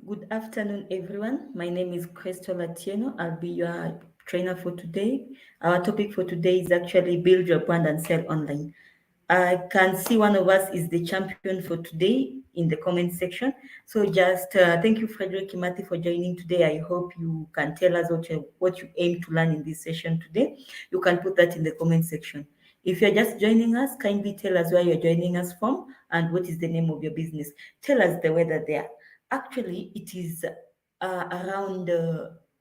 Good afternoon, everyone. My name is Crystal Atieno. I'll be your trainer for today. Our topic for today is actually build your brand and sell online. I can see one of us is the champion for today in the comment section. So just thank you, Frederick Kimati, for joining today. I hope you can tell us what you aim to learn in this session today. You can put that in the comment section. If you're just joining us, kindly tell us where you're joining us from and what is the name of your business. Tell us the weather there. Actually, it is around,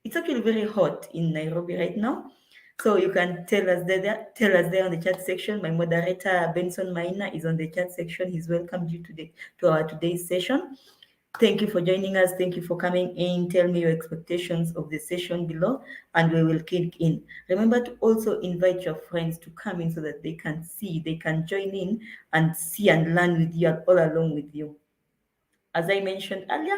it's actually very hot in Nairobi right now. So you can tell us there on the chat section. My moderator Benson Maina is on the chat section. He's welcomed you today to our today's session. Thank you for joining us. Thank you for coming in. Tell me your expectations of the session below, and we will kick in. Remember to also invite your friends to come in so that they can join in and see and learn with you and all along with you. As I mentioned earlier,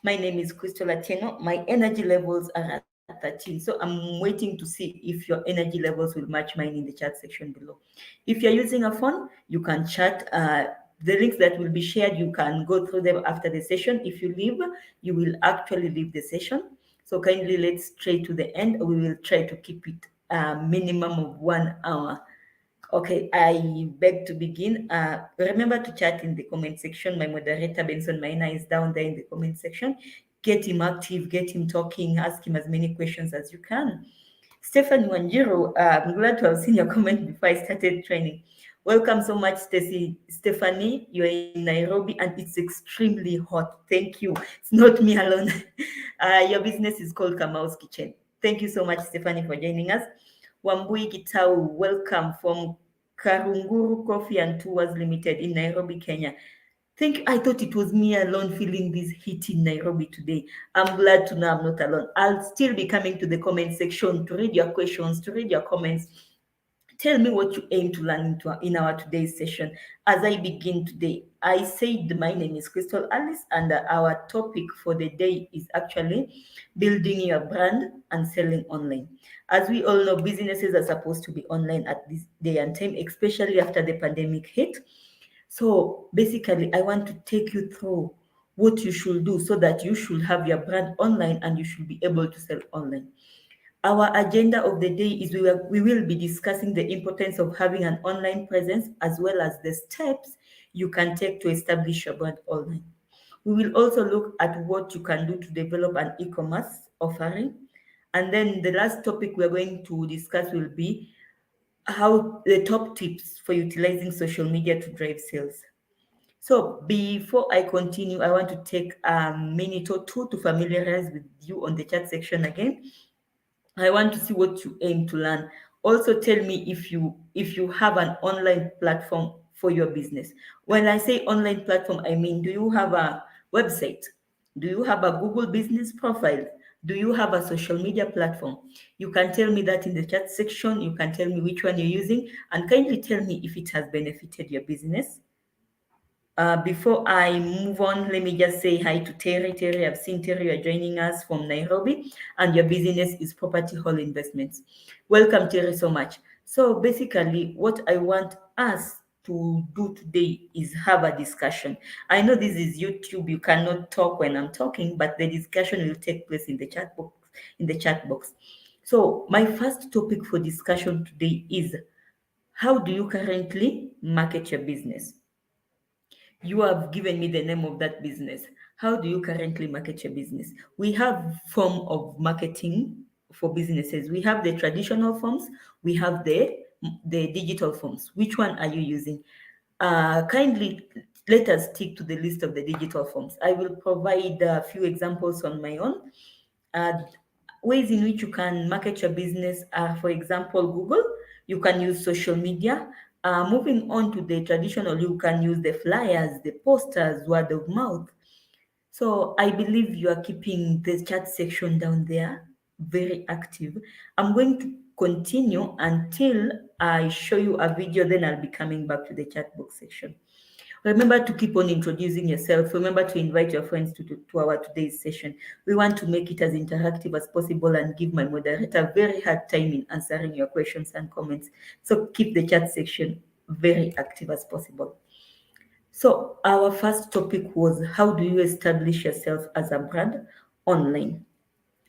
my name is Crystal Atieno. My energy levels are at 13. So I'm waiting to see if your energy levels will match mine in the chat section below. If you're using a phone, you can chat. The links that will be shared, you can go through them after the session. If you leave, you will actually leave the session. So kindly let's straight to the end. We will try to keep it a minimum of 1 hour. Okay, I beg to begin. Remember to chat in the comment section. My moderator, Benson Maina, is down there in the comment section. Get him active, get him talking, ask him as many questions as you can. Stephanie Wanjiru, I'm glad to have seen your comment before I started training. Welcome so much, Stephanie. You're in Nairobi and it's extremely hot. Thank you. It's not me alone. Your business is called Kamau's Kitchen. Thank you so much, Stephanie, for joining us. Wambui Gitau, welcome from Karunguru Coffee and Tours Limited in Nairobi, Kenya. I thought it was me alone feeling this heat in Nairobi today. I'm glad to know I'm not alone. I'll still be coming to the comment section to read your questions, to read your comments. Tell me what you aim to learn in our today's session. As I begin today, I said my name is Crystal Alice, and our topic for the day is actually building your brand and selling online. As we all know, businesses are supposed to be online at this day and time, especially after the pandemic hit. So basically, I want to take you through what you should do so that you should have your brand online and you should be able to sell online. Our agenda of the day is we will be discussing the importance of having an online presence as well as the steps you can take to establish your brand online. We will also look at what you can do to develop an e-commerce offering. And then the last topic we're going to discuss will be how the top tips for utilizing social media to drive sales. So before I continue, I want to take a minute or two to familiarize with you on the chat section again. I want to see what you aim to learn. Also tell me if you have an online platform for your business. When I say online platform, I mean, do you have a website? Do you have a Google business profile? Do you have a social media platform? You can tell me that in the chat section. You can tell me which one you're using and kindly tell me if it has benefited your business. Before I move on, let me just say hi to Terry. Terry, I've seen Terry, you're joining us from Nairobi, and your business is Property Hall Investments. Welcome, Terry, so much. So basically, what I want us to do today is have a discussion. I know this is YouTube, you cannot talk when I'm talking, but the discussion will take place in the chat box. So my first topic for discussion today is, how do you currently market your business? You have given me the name of that business. How do you currently market your business? We have form of marketing for businesses. We have the traditional forms. We have the digital forms. Which one are you using? Kindly let us stick to the list of the digital forms. I will provide a few examples on my own. Ways in which you can market your business are, for example, Google. You can use social media. Moving on to the traditional, you can use the flyers, the posters, word of mouth. So I believe you are keeping the chat section down there very active. I'm going to continue until I show you a video, then I'll be coming back to the chat box section. Remember to keep on introducing yourself. Remember to invite your friends to our today's session. We want to make it as interactive as possible and give my moderator a very hard time in answering your questions and comments. So keep the chat section very active as possible. So our first topic was, how do you establish yourself as a brand online?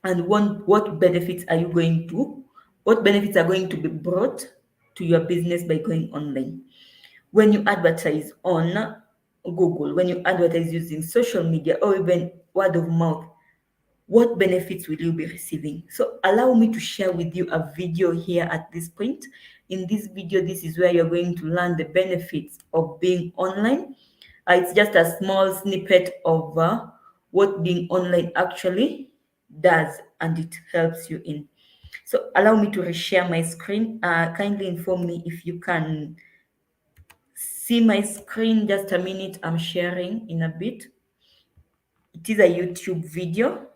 And what benefits are you going to, what benefits are going to be brought to your business by going online? When you advertise on Google, when you advertise using social media or even word of mouth, what benefits will you be receiving? So allow me to share with you a video here at this point. In this video, this is where you're going to learn the benefits of being online. It's just a small snippet of what being online actually does, and it helps you in. So allow me to reshare my screen. Kindly inform me if you can see my screen. Just a minute, I'm sharing in a bit. It is a YouTube video.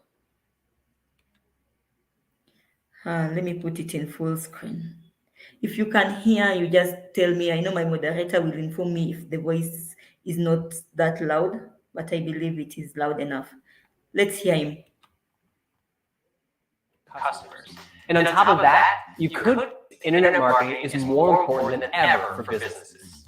Let me put it in full screen. If you can hear, you just tell me. I know my moderator will inform me if the voice is not that loud, but I believe it is loud enough. Let's hear him. Customers. And on top of that, you could, internet marketing is more important than ever for businesses.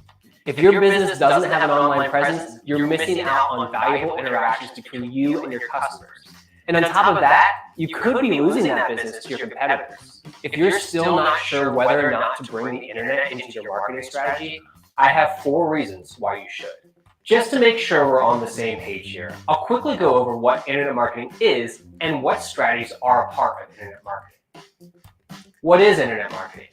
If your business doesn't have an online presence, you're missing out on valuable interactions between you and your customers. And on top of that, you could be losing that business to your competitors. If you're still not sure whether or not to bring the internet into your marketing strategy, I have 4 reasons why you should. Just to make sure we're on the same page here, I'll quickly go over what internet marketing is and what strategies are a part of internet marketing. What is internet marketing?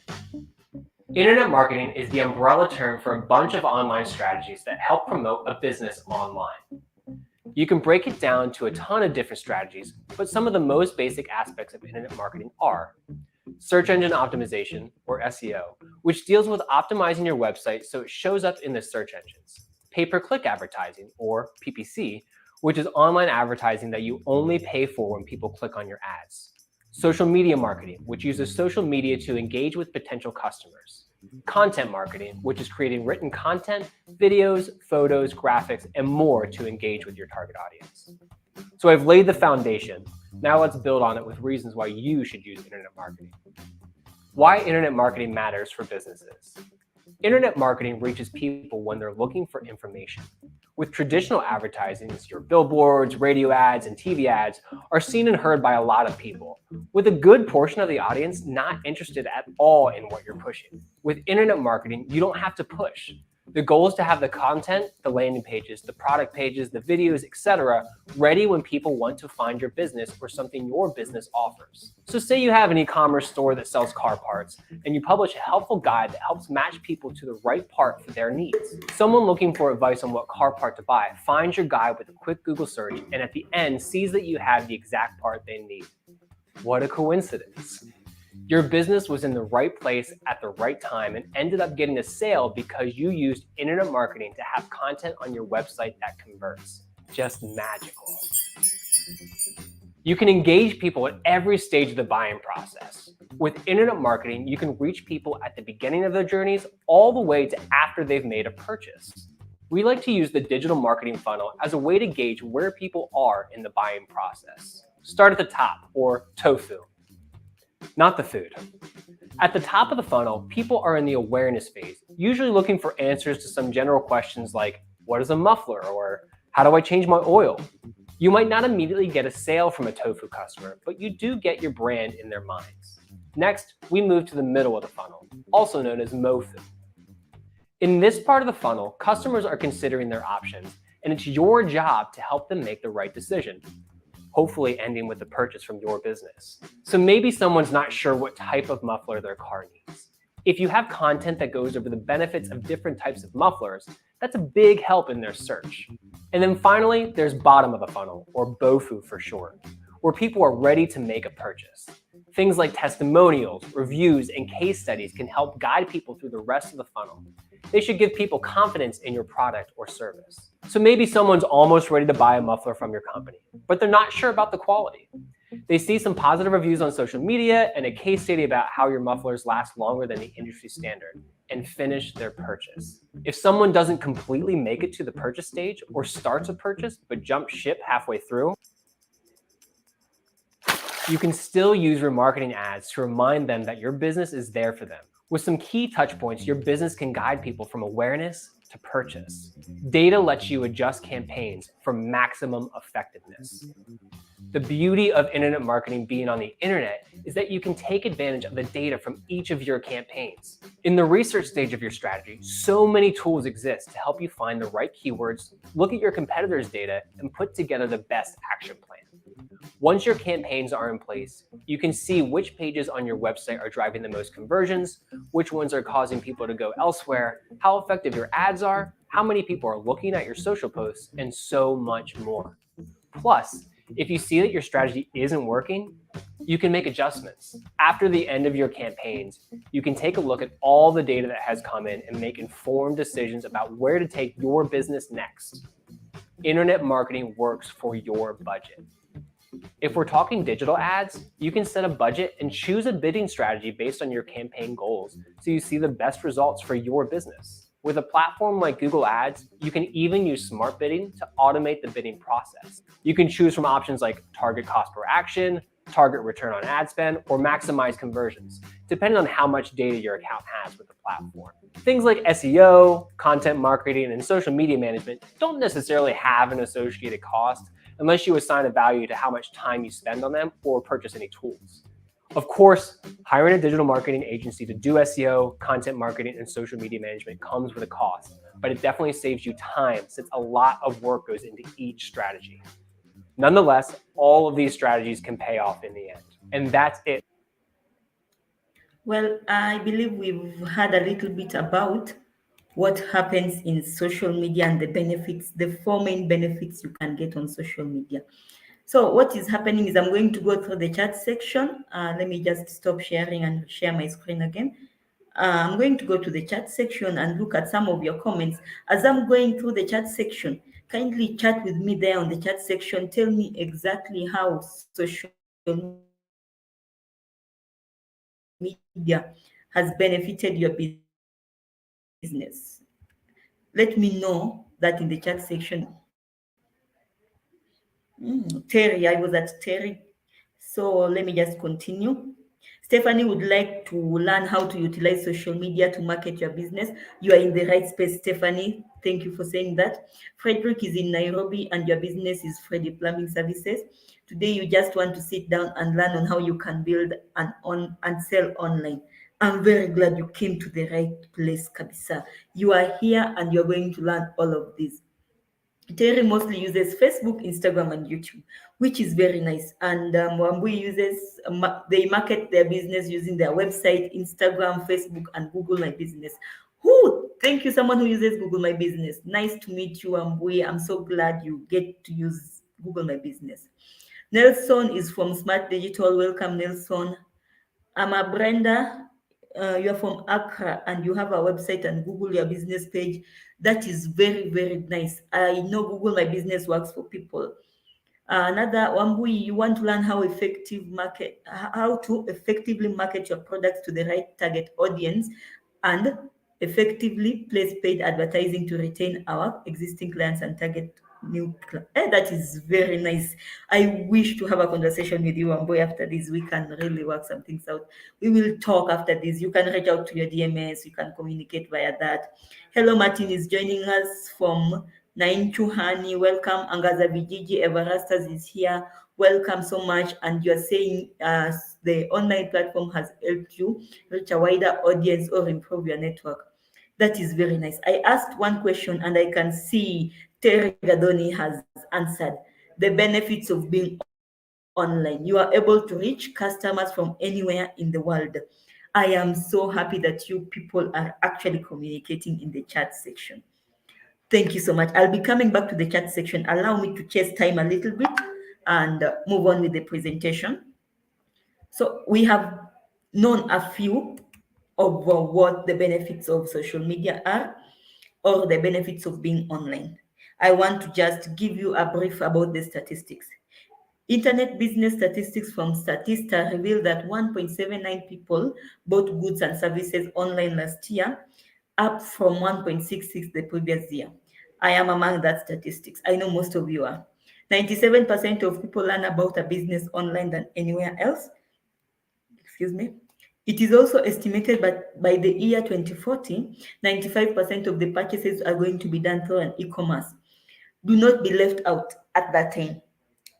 Internet marketing is the umbrella term for a bunch of online strategies that help promote a business online. You can break it down to a ton of different strategies, but some of the most basic aspects of internet marketing are search engine optimization, or SEO, which deals with optimizing your website so it shows up in the search engines. Pay-per-click advertising, or PPC, which is online advertising that you only pay for when people click on your ads. Social media marketing, which uses social media to engage with potential customers. Content marketing, which is creating written content, videos, photos, graphics, and more to engage with your target audience. So I've laid the foundation. Now let's build on it with reasons why you should use internet marketing. Why internet marketing matters for businesses. Internet marketing reaches people when they're looking for information. With traditional advertising, your billboards, radio ads, and TV ads are seen and heard by a lot of people, with a good portion of the audience not interested at all in what you're pushing. With internet marketing, you don't have to push. The goal is to have the content, the landing pages, the product pages, the videos, etc. ready when people want to find your business or something your business offers. So say you have an e-commerce store that sells car parts, and you publish a helpful guide that helps match people to the right part for their needs. Someone looking for advice on what car part to buy finds your guide with a quick Google search, and at the end sees that you have the exact part they need. What a coincidence. Your business was in the right place at the right time and ended up getting a sale because you used internet marketing to have content on your website that converts. Just magical. You can engage people at every stage of the buying process. With internet marketing, you can reach people at the beginning of their journeys all the way to after they've made a purchase. We like to use the digital marketing funnel as a way to gauge where people are in the buying process. Start at the top, or tofu. Not the food. At the top of the funnel, people are in the awareness phase, usually looking for answers to some general questions like, what is a muffler? Or how do I change my oil? You might not immediately get a sale from a tofu customer, but you do get your brand in their minds. Next, we move to the middle of the funnel, also known as MOFU. In this part of the funnel, customers are considering their options, and it's your job to help them make the right decision, hopefully ending with a purchase from your business. So maybe someone's not sure what type of muffler their car needs. If you have content that goes over the benefits of different types of mufflers, that's a big help in their search. And then finally, there's bottom of the funnel, or BOFU for short, where people are ready to make a purchase. Things like testimonials, reviews, and case studies can help guide people through the rest of the funnel. They should give people confidence in your product or service. So maybe someone's almost ready to buy a muffler from your company, but they're not sure about the quality. They see some positive reviews on social media and a case study about how your mufflers last longer than the industry standard, and finish their purchase. If someone doesn't completely make it to the purchase stage or starts a purchase but jumps ship halfway through, you can still use remarketing ads to remind them that your business is there for them. With some key touch points, your business can guide people from awareness to purchase. Data lets you adjust campaigns for maximum effectiveness. The beauty of internet marketing being on the internet is that you can take advantage of the data from each of your campaigns. In the research stage of your strategy, so many tools exist to help you find the right keywords, look at your competitors' data, and put together the best action plan. Once your campaigns are in place, you can see which pages on your website are driving the most conversions, which ones are causing people to go elsewhere, how effective your ads are, how many people are looking at your social posts, and so much more. Plus, if you see that your strategy isn't working, you can make adjustments. After the end of your campaigns, you can take a look at all the data that has come in and make informed decisions about where to take your business next. Internet marketing works for your budget. If we're talking digital ads, you can set a budget and choose a bidding strategy based on your campaign goals so you see the best results for your business. With a platform like Google Ads, you can even use smart bidding to automate the bidding process. You can choose from options like target cost per action, target return on ad spend, or maximize conversions, depending on how much data your account has with the platform. Things like SEO, content marketing, and social media management don't necessarily have an associated cost unless you assign a value to how much time you spend on them or purchase any tools. Of course, hiring a digital marketing agency to do SEO, content marketing, and social media management comes with a cost, but it definitely saves you time since a lot of work goes into each strategy. Nonetheless, all of these strategies can pay off in the end. And that's it. Well, I believe we've had a little bit about what happens in social media and the benefits, the four main benefits you can get on social media. So what is happening is I'm going to go through the chat section. Let me just stop sharing and share my screen again. I'm going to go to the chat section and look at some of your comments. As I'm going through the chat section, kindly chat with me there on the chat section. Tell me exactly how social media has benefited your business. Let me know that in the chat section. Terry, I was at Terry. So let me just continue. Stephanie would like to learn how to utilize social media to market your business. You are in the right space, Stephanie. Thank you for saying that. Frederick is in Nairobi and your business is Freddy Plumbing Services. Today, you just want to sit down and learn on how you can build and sell online. I'm very glad you came to the right place, Kabisa. You are here and you're going to learn all of this. Terry mostly uses Facebook, Instagram, and YouTube, which is very nice. And Wambui uses, they market their business using their website, Instagram, Facebook, and Google My Business. Who? Thank you, someone who uses Google My Business. Nice to meet you, Wambui. I'm so glad you get to use Google My Business. Nelson is from Smart Digital. Welcome, Nelson. Brenda, you're from Accra and you have a website and Google your business page. That is very, very nice. I know Google My Business works for people. Another Wambui, you want to learn how to effectively market your products to the right target audience and effectively place paid advertising to retain our existing clients and target new clients. That is very nice. I wish to have a conversation with you, Wambui, after this. We can really work some things out. We will talk after this. You can reach out to your DMS. You can communicate via that. Hello, Martin is joining us from Nainchuhani, welcome. Angaza Vijiji Everastas is here. Welcome so much. And you're saying the online platform has helped you reach a wider audience or improve your network. That is very nice. I asked one question and I can see Terry Gadoni has answered the benefits of being online. You are able to reach customers from anywhere in the world. I am so happy that you people are actually communicating in the chat section. Thank you so much. I'll be coming back to the chat section. Allow me to chase time a little bit and move on with the presentation. So we have known a few of what the benefits of social media are or the benefits of being online. I want to just give you a brief about the statistics. Internet business statistics from Statista reveal that 1.79 people bought goods and services online last year, up from 1.66 the previous year. I am among that statistics. I know most of you are. 97% of people learn about a business online than anywhere else. Excuse me. It is also estimated that by the year 2040, 95% of the purchases are going to be done through an e-commerce. Do not be left out at that time.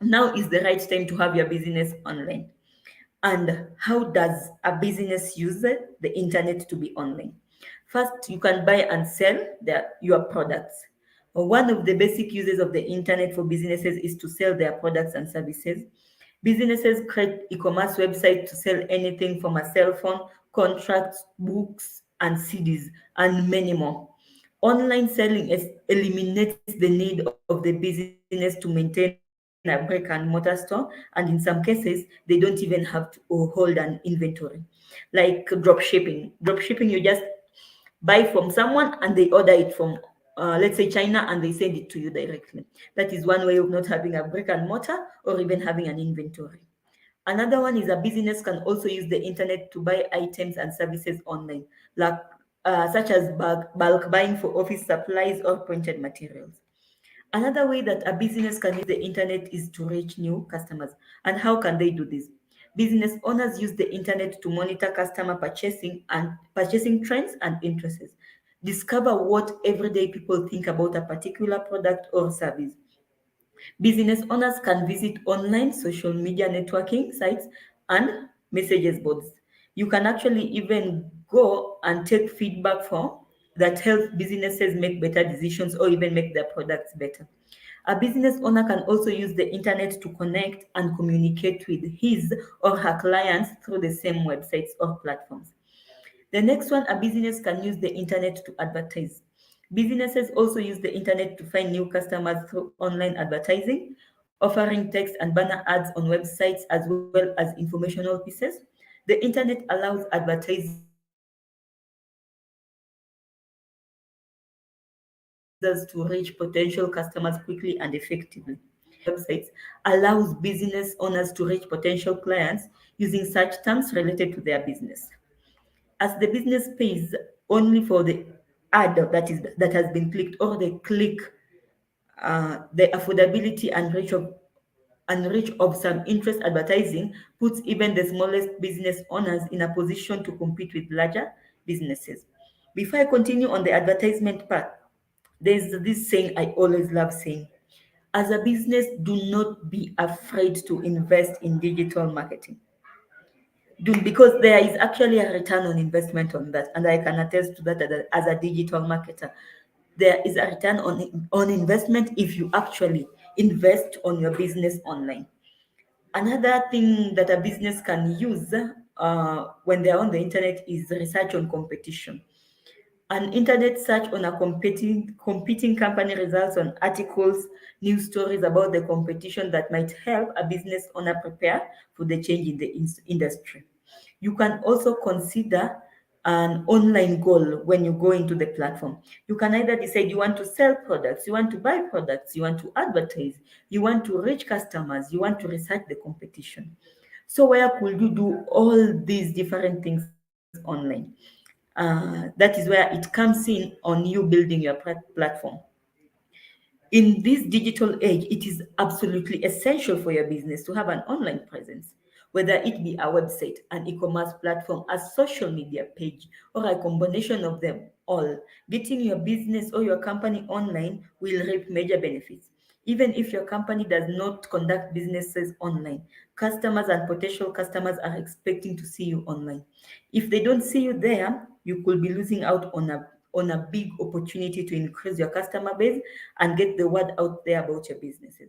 Now is the right time to have your business online. And how does a business use the internet to be online? First, you can buy and sell your products. One of the basic uses of the internet for businesses is to sell their products and services. Businesses create e-commerce websites to sell anything from a cell phone, contracts, books, and CDs, and many more. Online selling eliminates the need of the business to maintain a brick and mortar store, and in some cases, they don't even have to hold an inventory. Like dropshipping, you just buy from someone and they order it from, let's say, China, and they send it to you directly. That is one way of not having a brick and mortar or even having an inventory. Another one is a business can also use the internet to buy items and services online, like such as bulk buying for office supplies or printed materials. Another way that a business can use the internet is to reach new customers. And how can they do this? Business owners use the internet to monitor customer purchasing trends and interests. Discover what everyday people think about a particular product or service. Business owners can visit online social media networking sites and messages boards. You can actually even go and take feedback from that helps businesses make better decisions or even make their products better. A business owner can also use the internet to connect and communicate with his or her clients through the same websites or platforms. The next one, a business can use the internet to advertise. Businesses also use the internet to find new customers through online advertising, offering text and banner ads on websites as well as informational pieces. The internet allows advertisers to reach potential customers quickly and effectively. Businesses also use the internet to promote their products and services. Websites allows business owners to reach potential clients using search terms related to their business. As the business pays only for the ad that has been clicked or the click, the affordability and reach of some interest advertising puts even the smallest business owners in a position to compete with larger businesses. Before I continue on the advertisement part, there's this saying I always love saying. As a business, do not be afraid to invest in digital marketing. Because there is actually a return on investment on that, and I can attest to that as a digital marketer. There is a return on investment if you actually invest on your business online. Another thing that a business can use when they're on the internet is research on competition. An internet search on a competing company results on articles, news stories about the competition that might help a business owner prepare for the change in the industry. You can also consider an online goal when you go into the platform. You can either decide you want to sell products, you want to buy products, you want to advertise, you want to reach customers, you want to research the competition. So where could you do all these different things online? That is where it comes in on you building your platform. In this digital age, it is absolutely essential for your business to have an online presence, whether it be a website, an e-commerce platform, a social media page, or a combination of them all. Getting your business or your company online will reap major benefits. Even if your company does not conduct businesses online, customers and potential customers are expecting to see you online. If they don't see you there, you could be losing out on a big opportunity to increase your customer base and get the word out there about your businesses.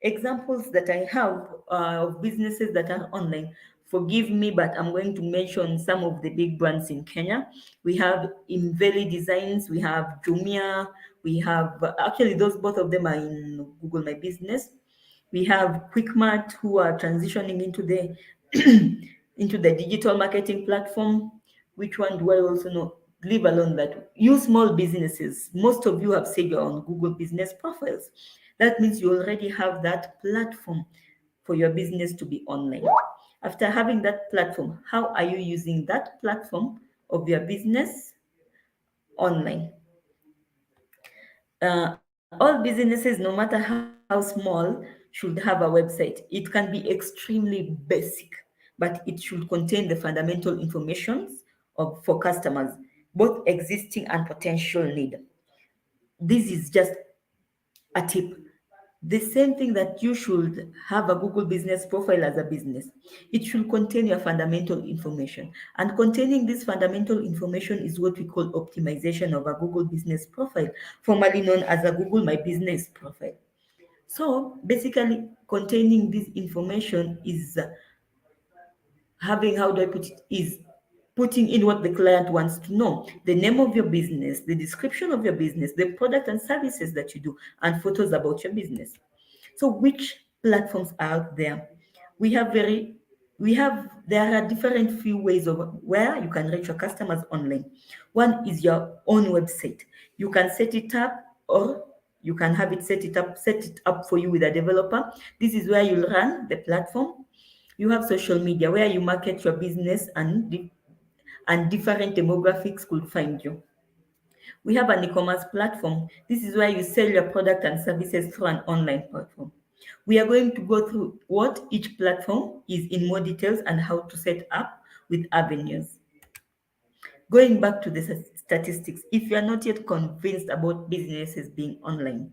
Examples that I have of businesses that are online. Forgive me, but I'm going to mention some of the big brands in Kenya. We have Inveli Designs, we have Jumia, we have actually those both of them are in Google My Business. We have QuickMart who are transitioning into the into the digital marketing platform. Which one do I also know? Leave alone that. You small businesses, most of you have said you're on Google business profiles. That means you already have that platform for your business to be online. After having that platform, how are you using that platform of your business online? All businesses, no matter how small, should have a website. It can be extremely basic, but it should contain the fundamental information for customers, both existing and potential need. This is just a tip. The same thing that you should have a Google business profile as a business. It should contain your fundamental information. And containing this fundamental information is what we call optimization of a Google business profile, formerly known as a Google My Business profile. So basically, containing this information is having, how do I put it, is putting in what the client wants to know: the name of your business, the description of your business, the product and services that you do, and photos about your business. So which platforms are out there? We have very there are different few ways of where you can reach your customers online. One is your own website. You can set it up, or you can have it set it up for you with a developer. This is where you'll run the platform. You have social media where you market your business, and different demographics could find you. We have an e-commerce platform. This is where you sell your product and services through an online platform. We are going to go through what each platform is in more details and how to set up with avenues. Going back to the statistics, if you are not yet convinced about businesses being online,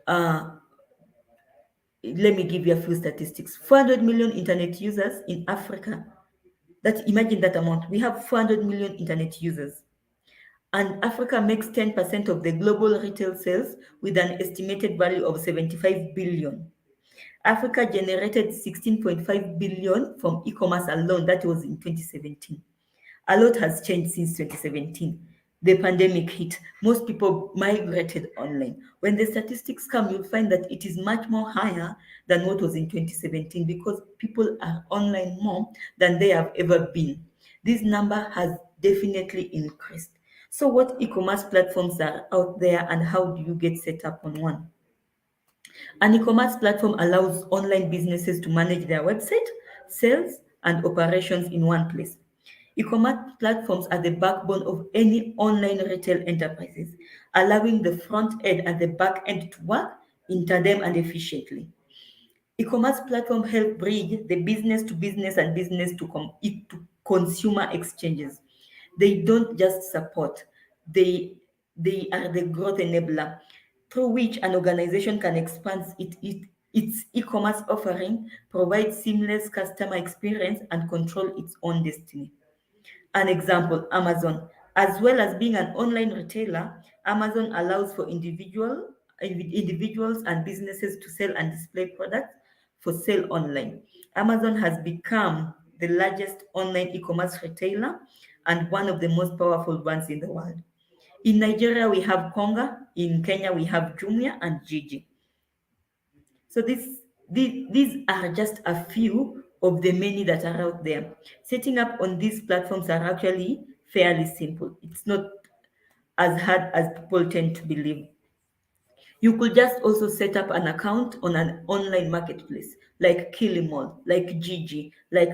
uh, let me give you a few statistics. 400 million internet users in Africa. Imagine that amount. We have 400 million internet users. And Africa makes 10% of the global retail sales with an estimated value of 75 billion. Africa generated 16.5 billion from e-commerce alone. That was in 2017. A lot has changed since 2017. The pandemic hit. Most people migrated online. When the statistics come, you'll find that it is much more higher than what was in 2017 because people are online more than they have ever been. This number has definitely increased. So what e-commerce platforms are out there and how do you get set up on one? An e-commerce platform allows online businesses to manage their website, sales, and operations in one place. E-commerce platforms are the backbone of any online retail enterprises, allowing the front end and the back end to work in tandem and efficiently. E-commerce platforms help bridge the business to business and business to consumer exchanges. They don't just support, they are the growth enabler through which an organization can expand its e-commerce offering, provide seamless customer experience, and control its own destiny. An example, Amazon. As well as being an online retailer, Amazon allows for individuals and businesses to sell and display products for sale online. Amazon has become the largest online e-commerce retailer and one of the most powerful ones in the world. In Nigeria, we have Konga. In Kenya, we have Jumia and Gigi. So these are just a few of the many that are out there. Setting up on these platforms are actually fairly simple. It's not as hard as people tend to believe. You could just also set up an account on an online marketplace like Kilimall, like Gigi, like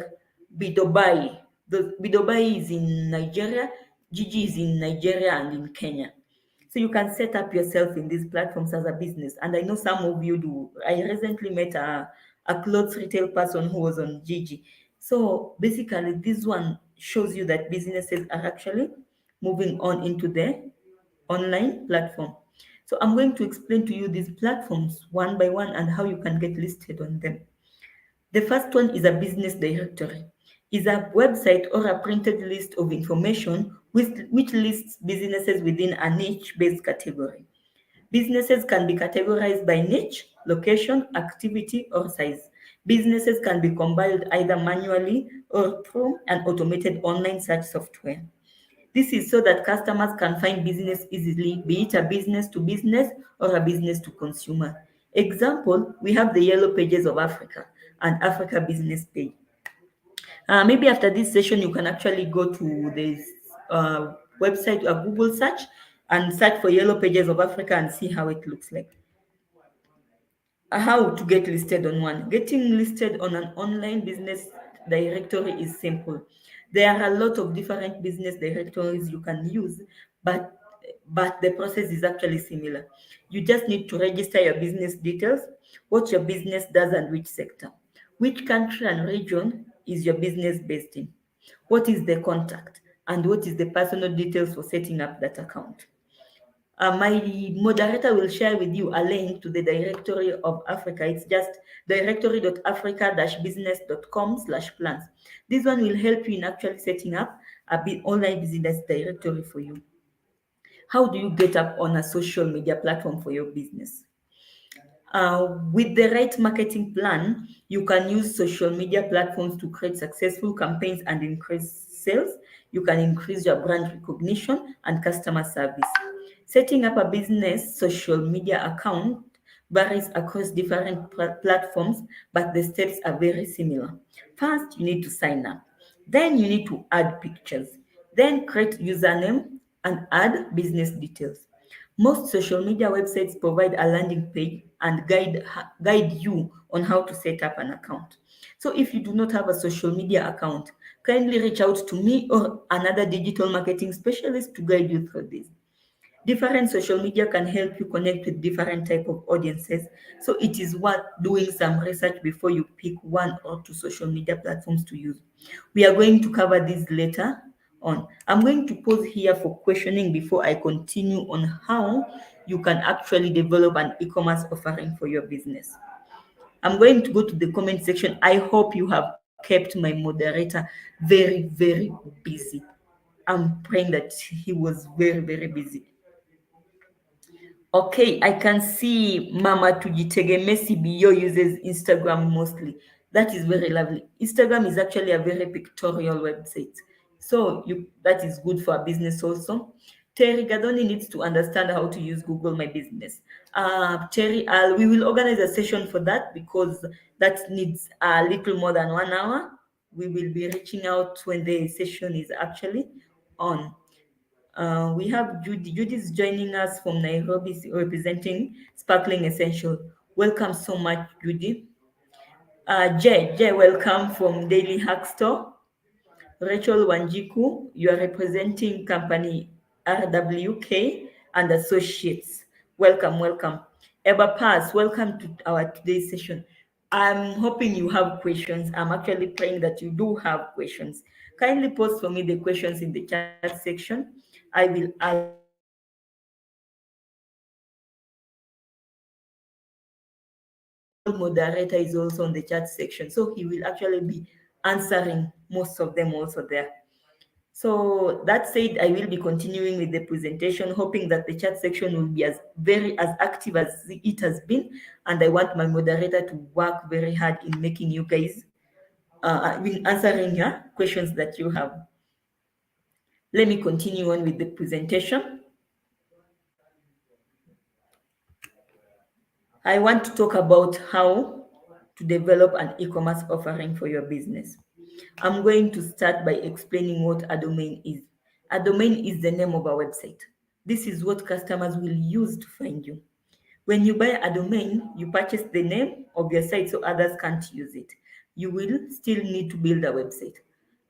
Bidobai. The Bidobai is in Nigeria, Gigi is in Nigeria and in Kenya. So you can set up yourself in these platforms as a business. And I know some of you do. I recently met a clothes retail person who was on Gigi. So basically, this one shows you that businesses are actually moving on into the online platform. So I'm going to explain to you these platforms one by one and how you can get listed on them. The first one is a business directory. Is a website or a printed list of information which lists businesses within a niche-based category. Businesses can be categorized by niche, location, activity, or size. Businesses can be compiled either manually or through an automated online search software. This is so that customers can find business easily, be it a business to business or a business to consumer. Example, we have the yellow pages of Africa and Africa business page. Maybe after this session, you can actually go to this website, a Google search, and search for yellow pages of Africa and see how it looks like. How to get listed on one. Getting listed on an online business directory is simple. There are a lot of different business directories you can use, but the process is actually similar. You just need to register your business details, what your business does and which sector. Which country and region is your business based in? What is the contact? And what is the personal details for setting up that account? My moderator will share with you a link to the directory of Africa. It's just directory.africa-business.com/plans. This one will help you in actually setting up a online business directory for you. How do you get up on a social media platform for your business? With the right marketing plan, you can use social media platforms to create successful campaigns and increase sales. You can increase your brand recognition and customer service. Setting up a business social media account varies across different platforms, but the steps are very similar. First, you need to sign up. Then you need to add pictures. Then create username and add business details. Most social media websites provide a landing page and guide you on how to set up an account. So if you do not have a social media account, kindly reach out to me or another digital marketing specialist to guide you through this. Different social media can help you connect with different type of audiences, so it is worth doing some research before you pick one or two social media platforms to use. We are going to cover this later on. I'm going to pause here for questioning before I continue on how you can actually develop an e-commerce offering for your business. I'm going to go to the comment section. I hope you have kept my moderator very busy. I'm praying that he was very busy. Okay, I can see Mama Tujitege Bio uses Instagram mostly. That is very lovely. Instagram is actually a very pictorial website. So that is good for a business also. Terry Gadoni needs to understand how to use Google My Business. Terry, we will organize a session for that because that needs a little more than 1 hour. We will be reaching out when the session is actually on. We have Judy. Judy is joining us from Nairobi, representing Sparkling Essential. Welcome so much, Judy. Jay, welcome from Daily Hack Store. Rachel Wanjiku, you are representing company RWK and Associates. Welcome. Eba Paz, welcome to our today's session. I'm hoping you have questions. I'm actually praying that you do have questions. Kindly post for me the questions in the chat section. I will allow moderator is also on the chat section, so he will actually be answering most of them also there. So that said, I will be continuing with the presentation, hoping that the chat section will be as active as it has been, and I want my moderator to work very hard in making you guys in answering your questions that you have. Let me continue on with the presentation. I want to talk about how to develop an e-commerce offering for your business. I'm going to start by explaining what a domain is. A domain is the name of a website. This is what customers will use to find you. When you buy a domain, you purchase the name of your site so others can't use it. You will still need to build a website.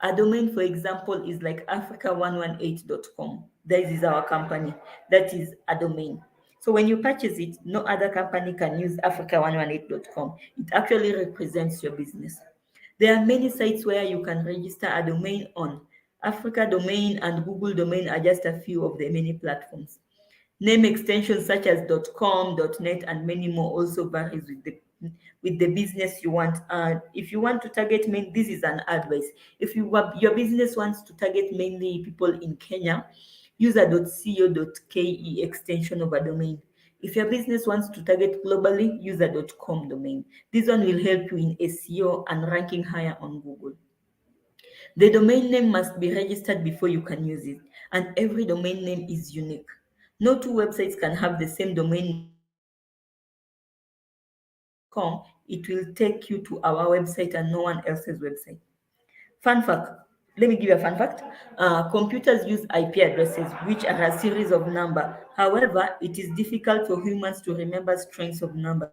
A domain, for example, is like Africa118.com. This is our company. That is a domain. So when you purchase it, no other company can use Africa118.com. It actually represents your business. There are many sites where you can register a domain on. Africa Domain and Google Domain are just a few of the many platforms. Name extensions such as .com, .net, and many more also varies with the business you want. If you want to target this is an advice. If your business wants to target mainly people in Kenya, use a .co.ke extension of a domain. If your business wants to target globally, use a .com domain. This one will help you in SEO and ranking higher on Google. The domain name must be registered before you can use it, and every domain name is unique. No two websites can have the same domain name. It will take you to our website and no one else's website. Fun fact, let me give you a fun fact. Computers use IP addresses, which are a series of numbers. However, it is difficult for humans to remember strings of numbers.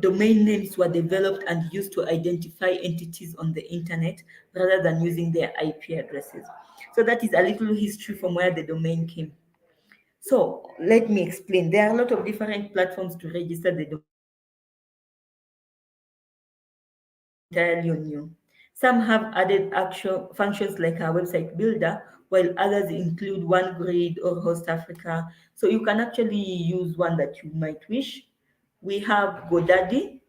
Domain names were developed and used to identify entities on the internet rather than using their IP addresses. So that is a little history from where the domain came. So let me explain. There are a lot of different platforms to register the domain. entirely on you. Some have added actual functions like a website builder, while others include one grid or host Africa. So you can actually use one that you might wish. We have GoDaddy,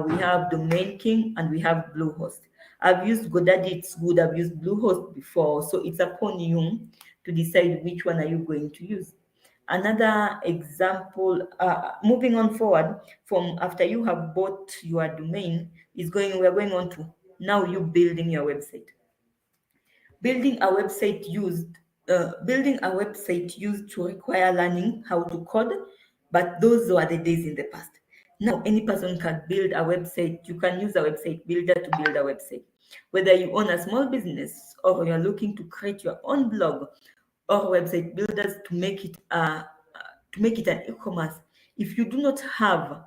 we have Domain King, and we have Bluehost. I've used GoDaddy, it's good. I've used Bluehost before, so it's upon you to decide which one are you going to use. Another example, moving on forward from after you have bought your domain, we are going on to now you building your website. Building a website used Building a website used to require learning how to code, but those were the days in the past. Now any person can build a website. You can use a website builder to build a website. Whether you own a small business or you're looking to create your own blog or website builders to make it an e-commerce. If you do not have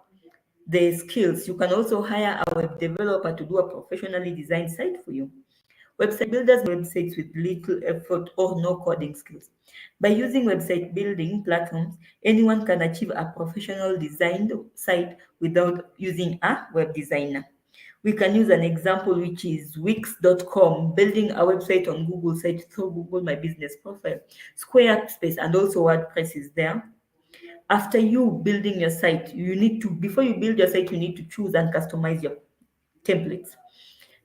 the skills, you can also hire a web developer to do a professionally designed site for you. Website builders make websites with little effort or no coding skills. By using website building platforms, anyone can achieve a professional designed site without using a web designer. We can use an example which is Wix.com, building a website on Google site through Google My Business profile. Squarespace and also WordPress is there. After you building your site, before you build your site, you need to choose and customize your templates.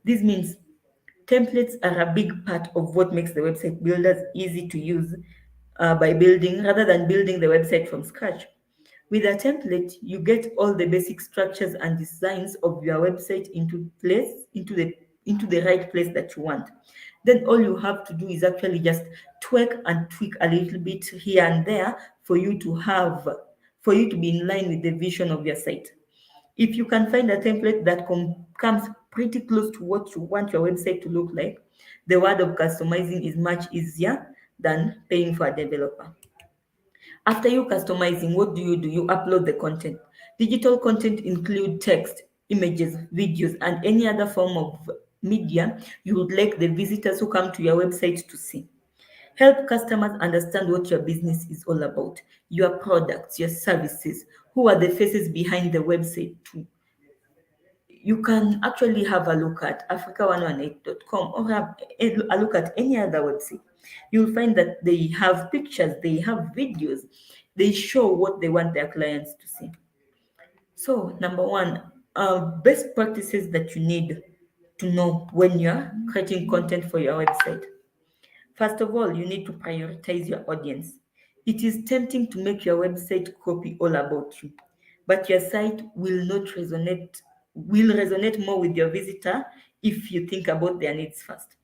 This means templates are a big part of what makes the website builders easy to use by building rather than building the website from scratch. With a template, you get all the basic structures and designs of your website into the right place that you want. Then all you have to do is actually just tweak a little bit here and there for you to be in line with the vision of your site. If you can find a template that comes pretty close to what you want your website to look like, the word of customizing is much easier than paying for a developer. After you customizing, what do? You upload the content. Digital content include text, images, videos, and any other form of media you would like the visitors who come to your website to see. Help customers understand what your business is all about, your products, your services, who are the faces behind the website too. You can actually have a look at africa118.com or have a look at any other website. You'll find that they have pictures, they have videos, they show what they want their clients to see. So, number one, best practices that you need to know when you're creating content for your website. First of all, you need to prioritize your audience. It is tempting to make your website copy all about you, but your site will resonate more with your visitor if you think about their needs first.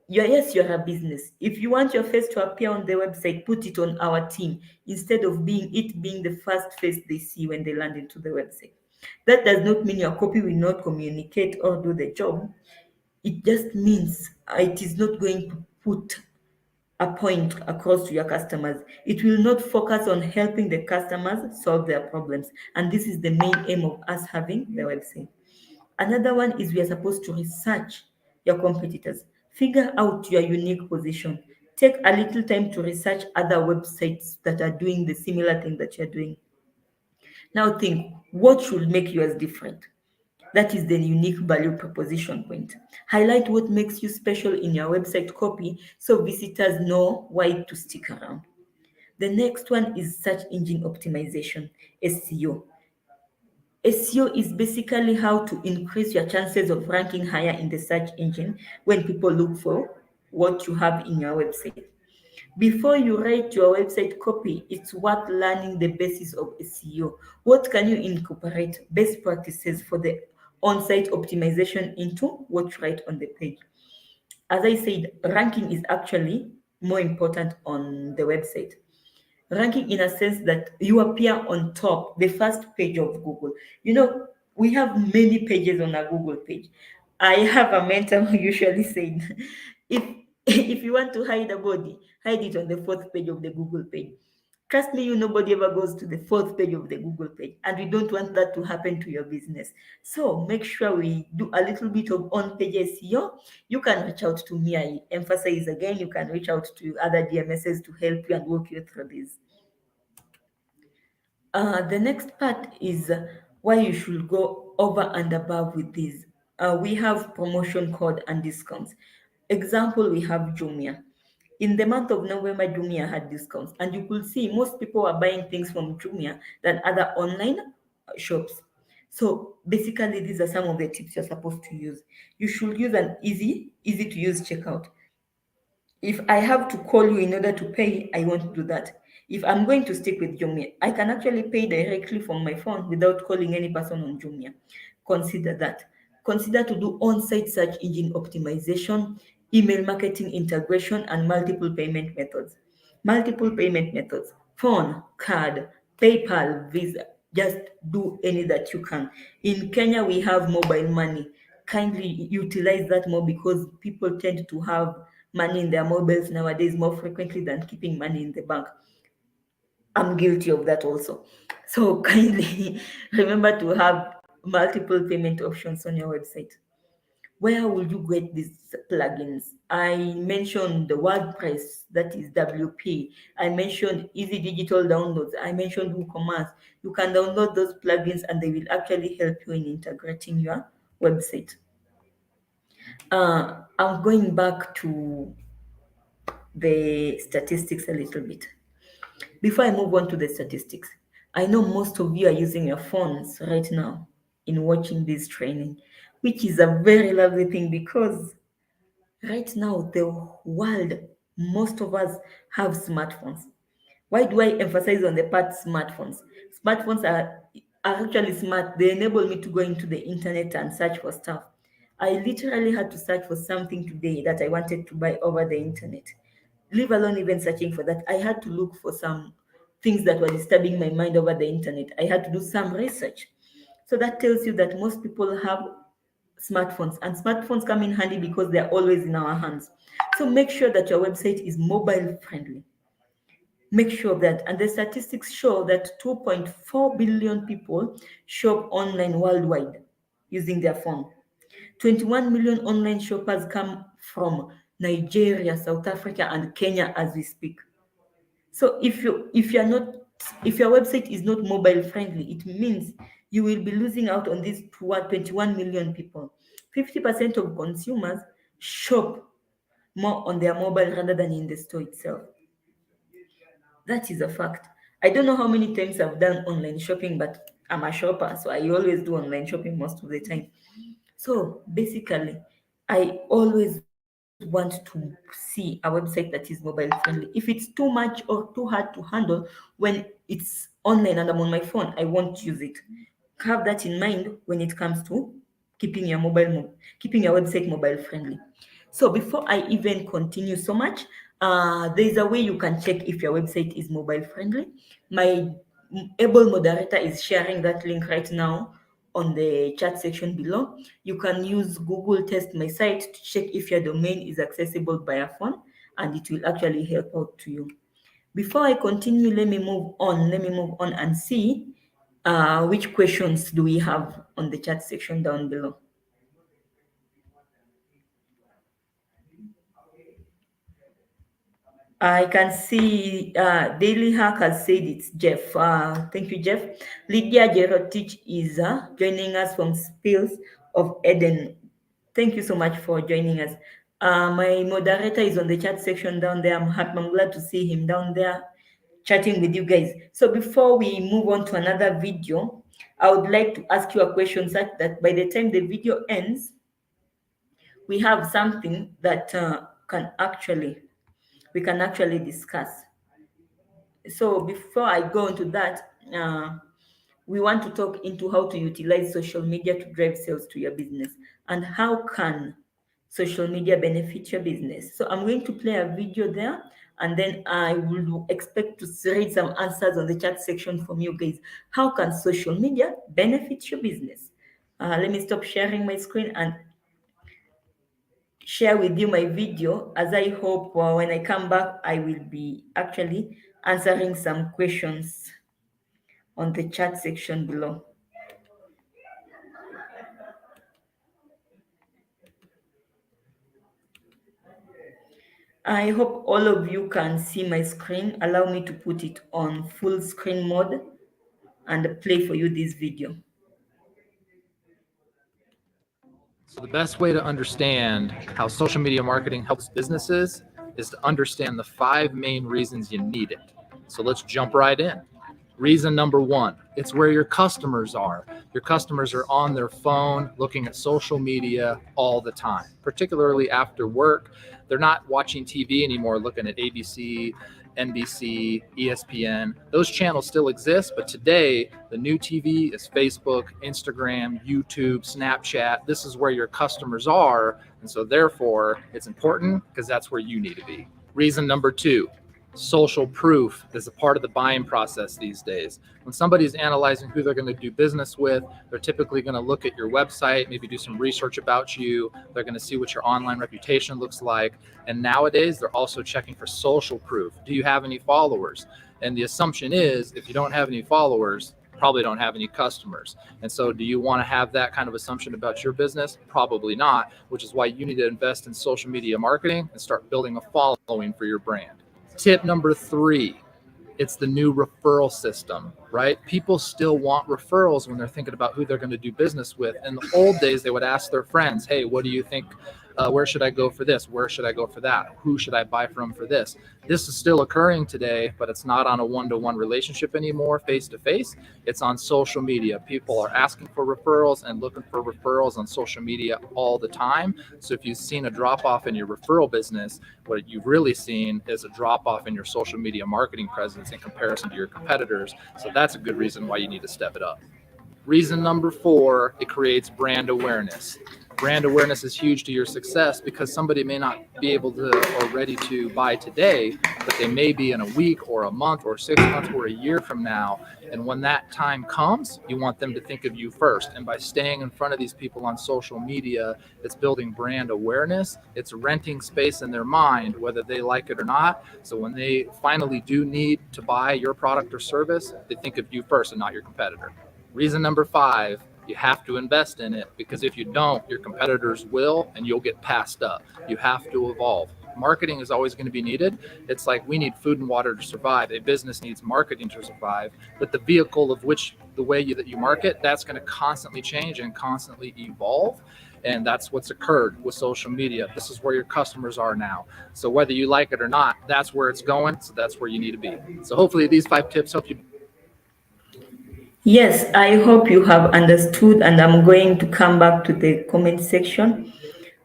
You're a business. If you want your face to appear on the website, put it on our team instead of being the first face they see when they land into the website. That does not mean your copy will not communicate or do the job. It just means it is not going to put a point across to your customers. It will not focus on helping the customers solve their problems. And this is the main aim of us having the website. Another one is we are supposed to research your competitors. Figure out your unique position. Take a little time to research other websites that are doing the similar thing that you're doing. Now think, what should make yours different? That is the unique value proposition point. Highlight what makes you special in your website copy so visitors know why to stick around. The next one is search engine optimization, SEO. SEO is basically how to increase your chances of ranking higher in the search engine when people look for what you have in your website. Before you write your website copy, it's worth learning the basis of SEO. What can you incorporate best practices for the on-site optimization into what you write on the page? As I said, ranking is actually more important on the website. Ranking in a sense that you appear on top, the first page of Google. We have many pages on a Google page. I have a mentor who usually said, if if you want to hide a body, hide it on the fourth page of the Google page. Trust me, nobody ever goes to the fourth page of the Google page, and we don't want that to happen to your business. So make sure we do a little bit of on-page SEO. You can reach out to me. I emphasize again, you can reach out to other DMSs to help you and walk you through this. The next part is why you should go over and above with this. we have promotion code and discounts. Example, we have Jumia. In the month of November, Jumia had discounts, and you could see most people are buying things from Jumia than other online shops. So basically, these are some of the tips you're supposed to use. You should use an easy to use checkout. If I have to call you in order to pay, I won't do that. If I'm going to stick with Jumia, I can actually pay directly from my phone without calling any person on Jumia. Consider that. Consider to do on-site search engine optimization, email marketing integration, and multiple payment methods. Multiple payment methods: phone, card, PayPal, Visa. Just do any that you can. In Kenya, we have mobile money. Kindly utilize that more because people tend to have money in their mobiles nowadays more frequently than keeping money in the bank. I'm guilty of that also. So kindly remember to have multiple payment options on your website. Where will you get these plugins? I mentioned the WordPress, that is WP. I mentioned easy digital downloads. I mentioned WooCommerce. You can download those plugins and they will actually help you in integrating your website. I'm going back to the statistics a little bit. Before I move on to the statistics, I know most of you are using your phones right now in watching this training, which is a very lovely thing because right now the world, most of us have smartphones. Why do I emphasize on the part smartphones? Smartphones are actually smart. They enable me to go into the internet and search for stuff. I literally had to search for something today that I wanted to buy over the internet. Leave alone even searching for that. I had to look for some things that were disturbing my mind over the internet. I had to do some research. So that tells you that most people have smartphones, and smartphones come in handy because they're always in our hands. So make sure that your website is mobile friendly. Make sure that, and the statistics show that 2.4 billion people shop online worldwide using their phone. 21 million online shoppers come from Nigeria, South Africa, and Kenya as we speak. So if your website is not mobile friendly, it means you will be losing out on these 21 million people. 50% of consumers shop more on their mobile rather than in the store itself. That is a fact. I don't know how many times I've done online shopping, but I'm a shopper, so I always do online shopping most of the time. So basically, I always want to see a website that is mobile friendly. If it's too much or too hard to handle when it's online and I'm on my phone, I won't use it. Have that in mind when it comes to keeping your website mobile friendly. So before I even continue so much, there's a way you can check if your website is mobile friendly. My able moderator is sharing that link right now on the chat section below. You can use Google Test My Site to check if your domain is accessible by a phone, and it will actually help out to you. Before I continue, let me move on. Let me move on and see which questions do we have on the chat section down below. I can see Daily Hack has said it's Jeff. Thank you, Jeff. Lydia Gerotich is joining us from Spills of Eden. Thank you so much for joining us. My moderator is on the chat section down there. I'm happy. I'm glad to see him down there chatting with you guys. So before we move on to another video, I would like to ask you a question such that by the time the video ends, we have something that we can actually discuss. So before I go into that, we want to talk into how to utilize social media to drive sales to your business and how can social media benefit your business. So I'm going to play a video there, and then I will expect to read some answers on the chat section from you guys. How can social media benefit your business? Let me stop sharing my screen and share with you my video, as I hope when I come back, I will be actually answering some questions on the chat section below. I hope all of you can see my screen. Allow me to put it on full screen mode and play for you this video. So the best way to understand how social media marketing helps businesses is to understand the 5 main reasons you need it. So let's jump right in. Reason number 1, it's where your customers are. Your customers are on their phone looking at social media all the time, particularly after work. They're not watching TV anymore, looking at ABC, NBC, ESPN. Those channels still exist, but today the new TV is Facebook, Instagram, YouTube, Snapchat. This is where your customers are. And so therefore it's important because that's where you need to be. Reason number 2, social proof is a part of the buying process these days. When somebody's analyzing who they're going to do business with, they're typically going to look at your website, maybe do some research about you. They're going to see what your online reputation looks like. And nowadays, they're also checking for social proof. Do you have any followers? And the assumption is if you don't have any followers, probably don't have any customers. And so do you want to have that kind of assumption about your business? Probably not, which is why you need to invest in social media marketing and start building a following for your brand. Tip number 3, it's the new referral system, right? People still want referrals when they're thinking about who they're going to do business with. In the old days, they would ask their friends, hey, what do you think? Where should I go for this? Where should I go for that? Who should I buy from for this? This is still occurring today, but it's not on a one-to-one relationship anymore, face-to-face. It's on social media. People are asking for referrals and looking for referrals on social media all the time. So if you've seen a drop-off in your referral business, what you've really seen is a drop-off in your social media marketing presence in comparison to your competitors. So that's a good reason why you need to step it up. Reason number 4, it creates brand awareness. Brand awareness is huge to your success because somebody may not be able to or ready to buy today, but they may be in a week or a month or 6 months or a year from now. And when that time comes, you want them to think of you first. And by staying in front of these people on social media, it's building brand awareness. It's renting space in their mind, whether they like it or not. So when they finally do need to buy your product or service, they think of you first and not your competitor. Reason number 5, you have to invest in it because if you don't, your competitors will and you'll get passed up. You have to evolve. Marketing is always going to be needed. It's like we need food and water to survive. A business needs marketing to survive, but the vehicle of which the way that you market, that's going to constantly change and constantly evolve. And that's what's occurred with social media. This is where your customers are now. So whether you like it or not, that's where it's going. So that's where you need to be. So hopefully these 5 tips help you. Yes, I hope you have understood, and I'm going to come back to the comment section.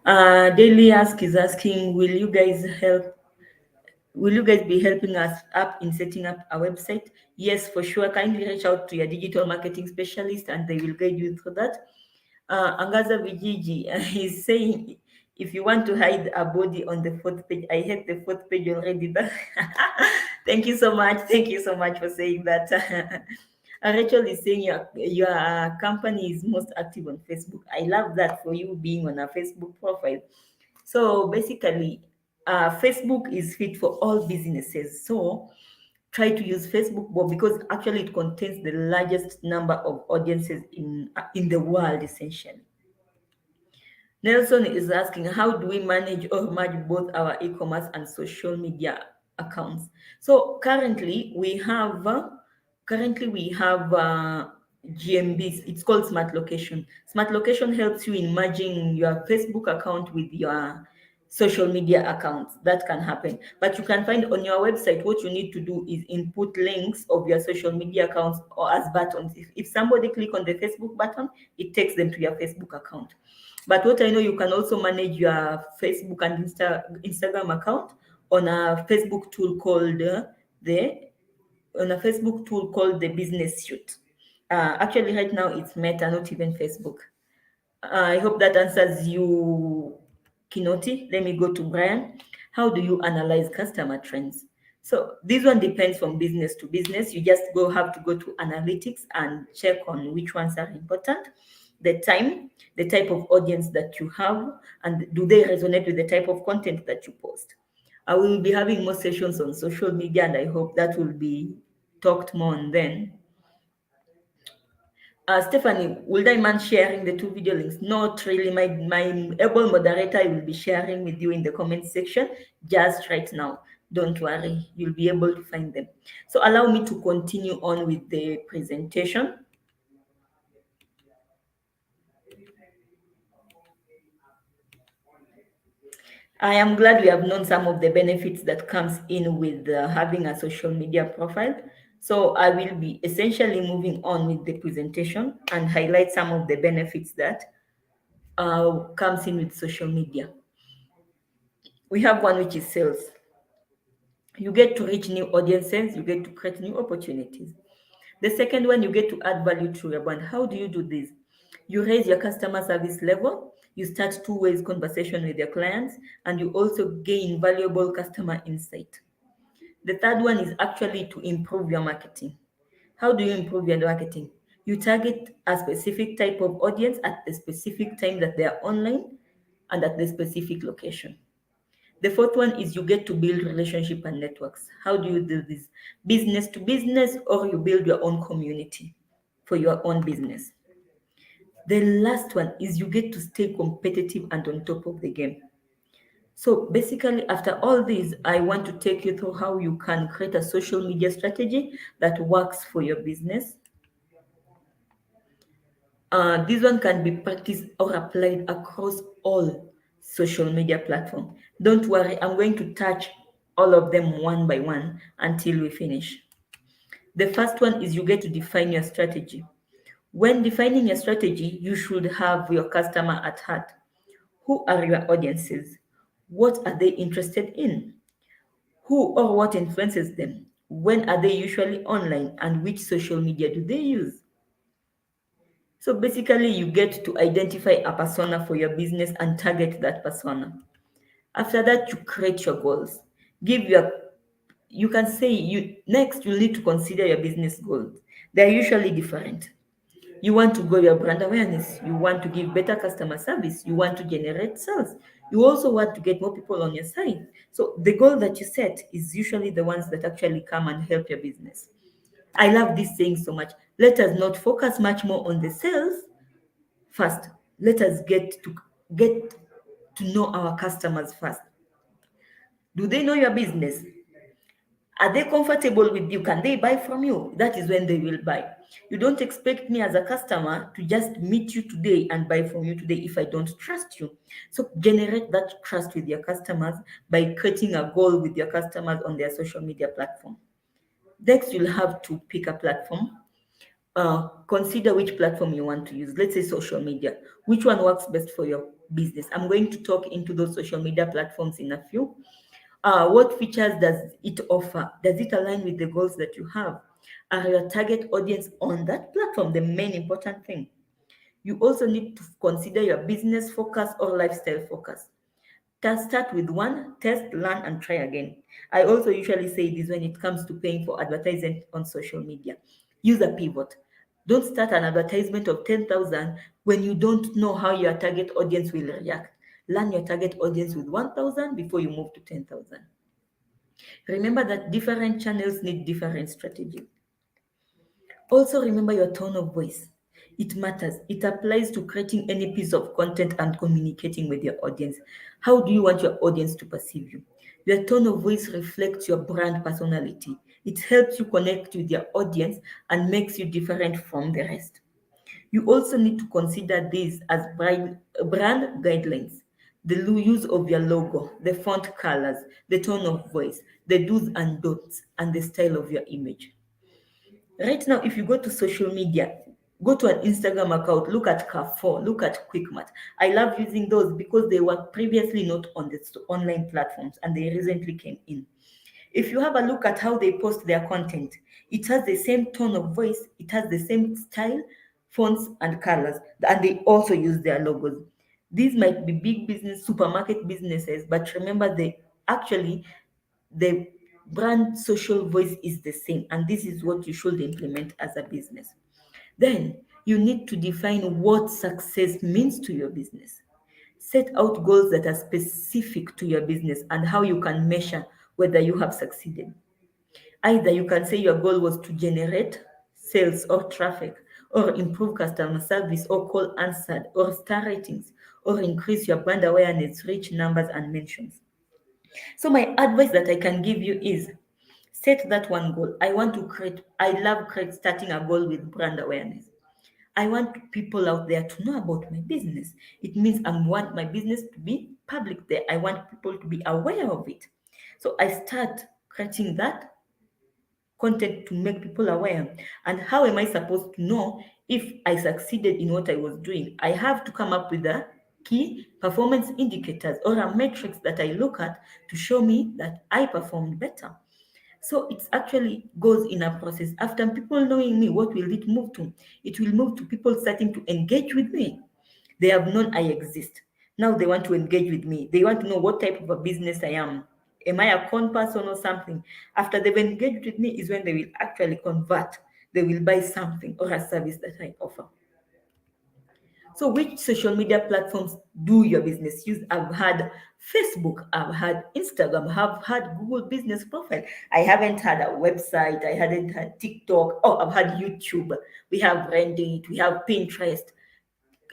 Daily Ask is asking, will you guys be helping us up in setting up a website? Yes, for sure. Kindly reach out to your digital marketing specialist and they will guide you through that. Angaza Vijiji is saying, if you want to hide a body on the 4th page, I hate the 4th page already. Thank you so much. Thank you so much for saying that. Rachel is saying your company is most active on Facebook. I love that for you being on a Facebook profile. So basically, Facebook is fit for all businesses. So try to use Facebook more because actually it contains the largest number of audiences in the world, essentially. Nelson is asking, how do we manage or merge both our e-commerce and social media accounts? So currently we have GMBs. It's called Smart Location. Smart Location helps you in merging your Facebook account with your social media accounts. That can happen, but you can find on your website what you need to do is input links of your social media accounts or as buttons. If somebody click on the Facebook button, it takes them to your Facebook account. But what I know, you can also manage your Facebook and Instagram account on a Facebook tool called the Business Suite. Actually, right now it's Meta, not even Facebook. I hope that answers you, Kinoti. Let me go to Brian. How do you analyze customer trends? So this one depends from business to business. You just have to go to analytics and check on which ones are important, the time, the type of audience that you have, and do they resonate with the type of content that you post. I will be having more sessions on social media, and I hope that will be talked more on then. Stephanie, will I mind sharing the 2 video links? Not really. My able moderator will be sharing with you in the comment section just right now. Don't worry, you'll be able to find them. So allow me to continue on with the presentation. I am glad we have known some of the benefits that comes in with having a social media profile. So I will be essentially moving on with the presentation and highlight some of the benefits that comes in with social media. We have one which is sales. You get to reach new audiences, you get to create new opportunities. The second one, you get to add value to your brand. How do you do this? You raise your customer service level, you start two-ways conversation with your clients, and you also gain valuable customer insight. The third one is actually to improve your marketing. How do you improve your marketing? You target a specific type of audience at the specific time that they are online and at the specific location. The fourth one is you get to build relationship and networks. How do you do this? Business to business, or you build your own community for your own business. The last one is you get to stay competitive and on top of the game. So basically, after all this, I want to take you through how you can create a social media strategy that works for your business. This one can be practiced or applied across all social media platforms. Don't worry, I'm going to touch all of them one by one until we finish. The first one is you get to define your strategy. When defining your strategy, you should have your customer at heart. Who are your audiences? What are they interested in? Who or what influences them? When are they usually online and which social media do they use? So basically, you get to identify a persona for your business and target that persona. After that, you create your goals. Give your you can say you next you need to consider your business goals. They're usually different. You want to grow your brand awareness, you want to give better customer service, you want to generate sales, you also want to get more people on your side. So the goal that you set is usually the ones that actually come and help your business. I love this saying so much. Let us not focus much more on the sales first. Let us get to know our customers first. Do they know your business? Are they comfortable with you? Can they buy from you? That is when they will buy. You don't expect me as a customer to just meet you today and buy from you today if I don't trust you. So generate that trust with your customers by creating a goal with your customers on their social media platform. Next, you'll have to pick a platform. Consider which platform you want to use. Let's say social media. Which one works best for your business? I'm going to talk into those social media platforms in a few. What features does it offer? Does it align with the goals that you have? Are your target audience on that platform the main important thing? You also need to consider your business focus or lifestyle focus. Start with one, test, learn, and try again. I also usually say this when it comes to paying for advertising on social media. Use a pivot. Don't start an advertisement of 10,000 when you don't know how your target audience will react. Learn your target audience with 1,000 before you move to 10,000. Remember that different channels need different strategies. Also, remember your tone of voice. It matters. It applies to creating any piece of content and communicating with your audience. How do you want your audience to perceive you? Your tone of voice reflects your brand personality. It helps you connect with your audience and makes you different from the rest. You also need to consider these as brand guidelines. The use of your logo, the font colors, the tone of voice, the do's and don'ts, and the style of your image. Right now, if you go to social media, go to an Instagram account, look at Carrefour, look at Quickmart. I love using those because they were previously not on the online platforms and they recently came in. If you have a look at how they post their content, it has the same tone of voice, it has the same style, fonts, and colors, and they also use their logos. These might be big business, supermarket businesses, but remember they actually the brand social voice is the same, and this is what you should implement as a business. Then you need to define what success means to your business. Set out goals that are specific to your business and how you can measure whether you have succeeded. Either you can say your goal was to generate sales or traffic, or improve customer service, or call answered, or star ratings, or increase your brand awareness, reach numbers, and mentions. So my advice that I can give you is set that one goal. I love starting a goal with brand awareness. I want people out there to know about my business. It means I want my business to be public there. I want people to be aware of it. So I start creating that content to make people aware. And how am I supposed to know if I succeeded in what I was doing? I have to come up with the key performance indicators or a matrix that I look at to show me that I performed better. So it actually goes in a process. After people knowing me, what will it move to? It will move to people starting to engage with me. They have known I exist. Now they want to engage with me. They want to know what type of a business I am. Am I a con person or something? After they've engaged with me is when they will actually convert. They will buy something or a service that I offer. So which social media platforms do your business use? I've had Facebook, I've had Instagram, I've had Google Business Profile. I haven't had a website, I hadn't had TikTok. Oh, I've had YouTube. We have Reddit, we have Pinterest.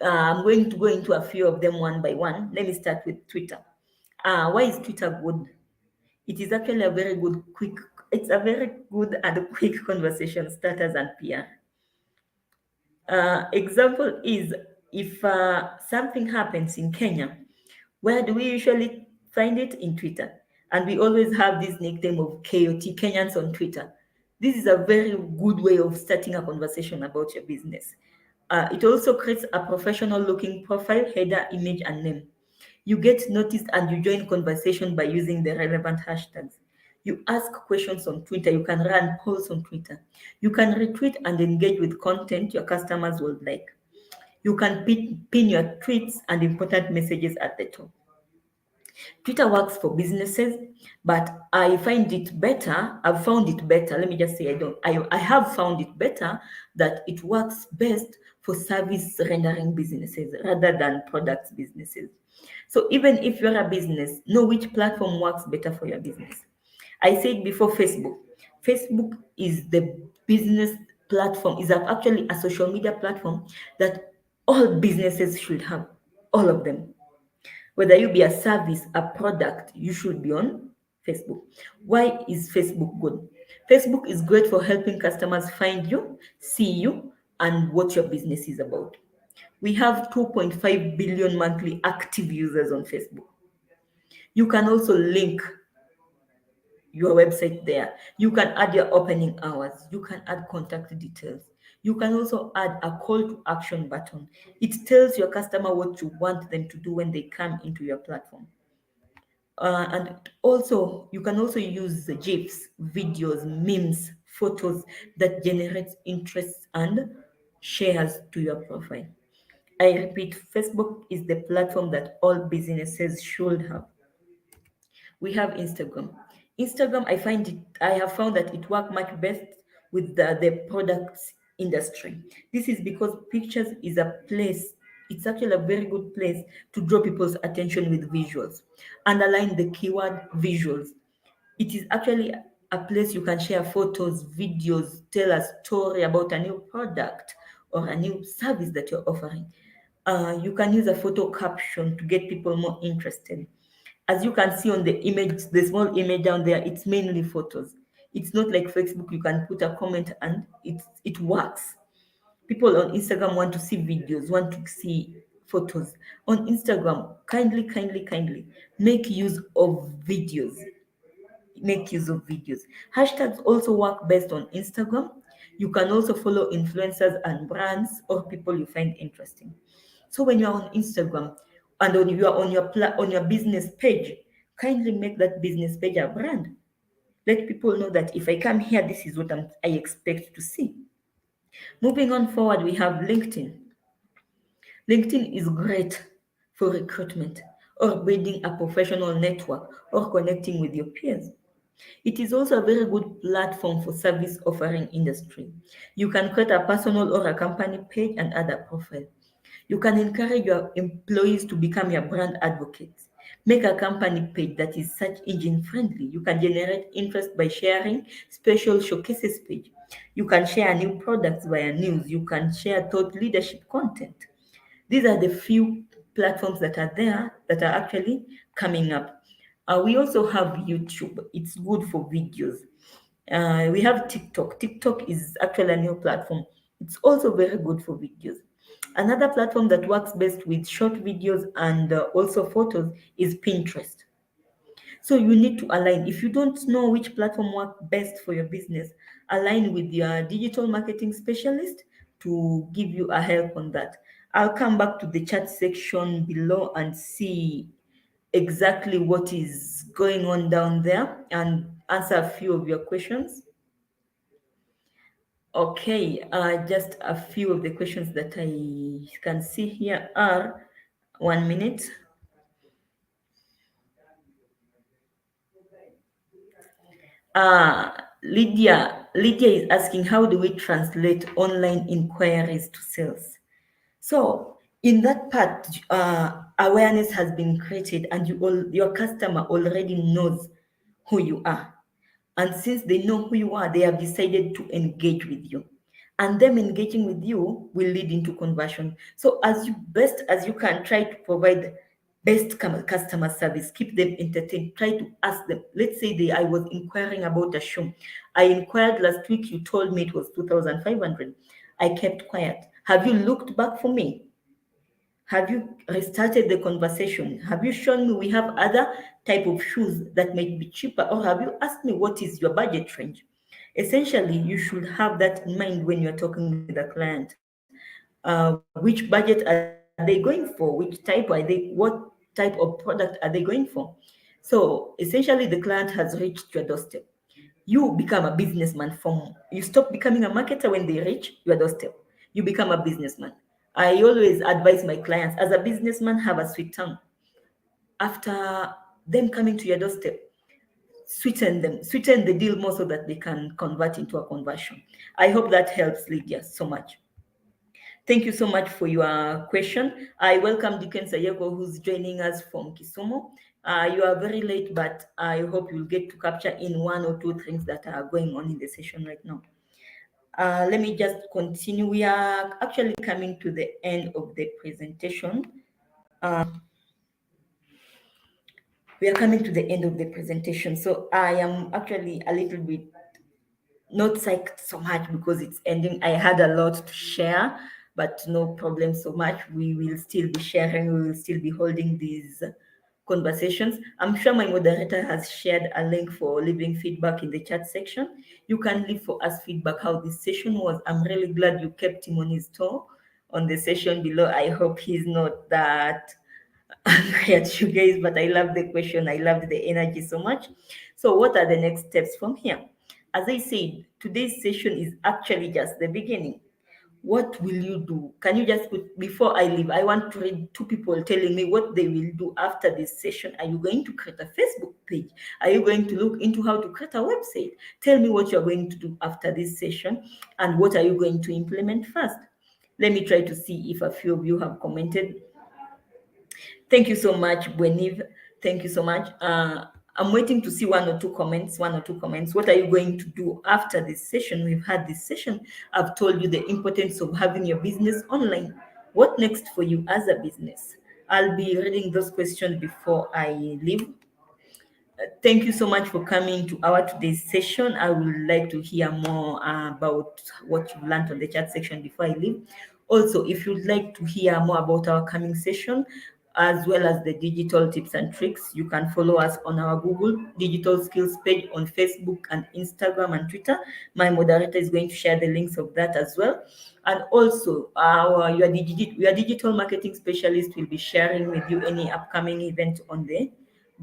I'm going to go into a few of them one by one. Let me start with Twitter. Why is Twitter good? It is actually a very good, it's a very good and quick conversation starters and PR. Example is if something happens in Kenya, where do we usually find it? In Twitter. And we always have this nickname of KOT, Kenyans on Twitter. This is a very good way of starting a conversation about your business. It also creates a professional looking profile, header, image, and name. You get noticed and you join conversation by using the relevant hashtags. You ask questions on Twitter. You can run polls on Twitter. You can retweet and engage with content your customers will like. You can pin your tweets and important messages at the top. Twitter works for businesses, but I find it better. I've found it better. Let me just say I have found it better that it works best for service rendering businesses rather than products businesses. So even if you're a business, know which platform works better for your business. I said before Facebook. Facebook is the business platform, is actually a social media platform that all businesses should have, all of them. Whether you be a service, a product, you should be on Facebook. Why is Facebook good? Facebook is great for helping customers find you, see you, and what your business is about. We have 2.5 billion monthly active users on Facebook. You can also link your website there. You can add your opening hours. You can add contact details. You can also add a call to action button. It tells your customer what you want them to do when they come into your platform. And also, you can also use the GIFs, videos, memes, photos that generates interest and shares to your profile. I repeat, Facebook is the platform that all businesses should have. We have Instagram. Instagram, I have found that it works much best with the products industry. This is because pictures is a place, it's actually a very good place to draw people's attention with visuals. Underline the keyword visuals. It is actually a place you can share photos, videos, tell a story about a new product or a new service that you're offering. You can use a photo caption to get people more interested. As you can see on the image, the small image down there, it's mainly photos. It's not like Facebook, you can put a comment and it works. People on Instagram want to see videos, want to see photos. On Instagram, kindly make use of videos. Make use of videos. Hashtags also work best on Instagram. You can also follow influencers and brands or people you find interesting. So when you're on Instagram and when you are on your business page, kindly make that business page a brand. Let people know that if I come here, this is what I expect to see. Moving on forward, we have LinkedIn. LinkedIn is great for recruitment or building a professional network or connecting with your peers. It is also a very good platform for service offering industry. You can create a personal or a company page and add a profile. You can encourage your employees to become your brand advocates. Make a company page that is search engine friendly. You can generate interest by sharing special showcases page. You can share new products via news. You can share thought leadership content. These are the few platforms that are there that are actually coming up. We also have YouTube. It's good for videos. We have TikTok. TikTok is actually a new platform. It's also very good for videos. Another platform that works best with short videos and also photos is Pinterest. So you need to align. If you don't know which platform works best for your business, align with your digital marketing specialist to give you a help on that. I'll come back to the chat section below and see exactly what is going on down there and answer a few of your questions. Okay, just a few of the questions that I can see here are 1 minute. Lydia is asking, how do we translate online inquiries to sales? So in that part, awareness has been created, and your customer already knows who you are. And since they know who you are, they have decided to engage with you. And them engaging with you will lead into conversion. So as best as you can, try to provide best customer service. Keep them entertained. Try to ask them. Let's say I was inquiring about a shoe. I inquired last week. You told me it was 2,500. I kept quiet. Have you looked back for me? Have you restarted the conversation? Have you shown me we have other type of shoes that might be cheaper? Or have you asked me what is your budget range? Essentially, you should have that in mind when you're talking with a client. Which budget are they going for? Which type are they? What type of product are they going for? So essentially, the client has reached your doorstep. You become a businessman you stop becoming a marketer when they reach your doorstep. You become a businessman. I always advise my clients, as a businessman, have a sweet tongue. After them coming to your doorstep, sweeten the deal more so that they can convert into a conversion. I hope that helps, Lydia, so much. Thank you so much for your question. I welcome Dickens Ayeko, who's joining us from Kisumu. You are very late, but I hope you'll get to capture in one or two things that are going on in the session right now. Let me just continue. We are actually coming to the end of the presentation. So I am actually a little bit not psyched so much because it's ending. I had a lot to share, but no problem so much. We will still be sharing, we will still be holding these conversations. I'm sure my moderator has shared a link for leaving feedback in the chat section. You can leave for us feedback how this session was. I'm really glad you kept him on his toe on the session below. I hope he's not that angry at you guys, but I love the question. I loved the energy so much. So what are the next steps from here? As I said, today's session is actually just the beginning. What will you do? Can you just put, before I leave, I want to read two people telling me what they will do after this session. Are you going to create a Facebook page? Are you going to look into how to create a website? Tell me what you're going to do after this session and what are you going to implement first? Let me try to see if a few of you have commented. Thank you so much, Bueniv. Thank you so much. I'm waiting to see one or two comments. What are you going to do after this session? We've had this session. I've told you the importance of having your business online. What next for you as a business? I'll be reading those questions before I leave. Thank you so much for coming to our today's session. I would like to hear more about what you've learned on the chat section before I leave. Also, if you'd like to hear more about our coming session, as well as the digital tips and tricks, you can follow us on our Google Digital Skills page on Facebook and Instagram and Twitter. My moderator is going to share the links of that as well. And also, your digital marketing specialist will be sharing with you any upcoming event on the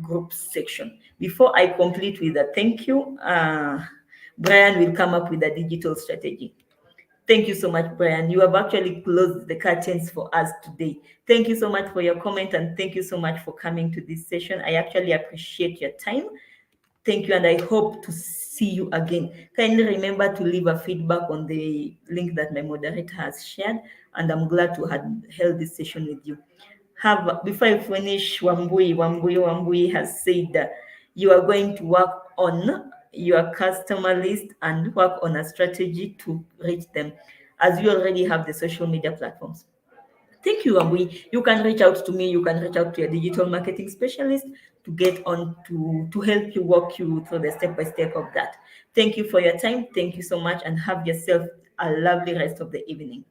groups section. Before I complete with a thank you, Brian will come up with a digital strategy. Thank you so much, Brian. You have actually closed the curtains for us today. Thank you so much for your comment and thank you so much for coming to this session. I actually appreciate your time. Thank you, and I hope to see you again. Kindly remember to leave a feedback on the link that my moderator has shared, and I'm glad to have held this session with you. Before I finish, Wambui has said that you are going to work on your customer list and work on a strategy to reach them, as you already have the social media platforms. Thank you, Wambui. You can reach out to me. You can reach out to your digital marketing specialist to get on to help you walk you through the step-by-step of that. Thank you for your time. Thank you so much and have yourself a lovely rest of the evening.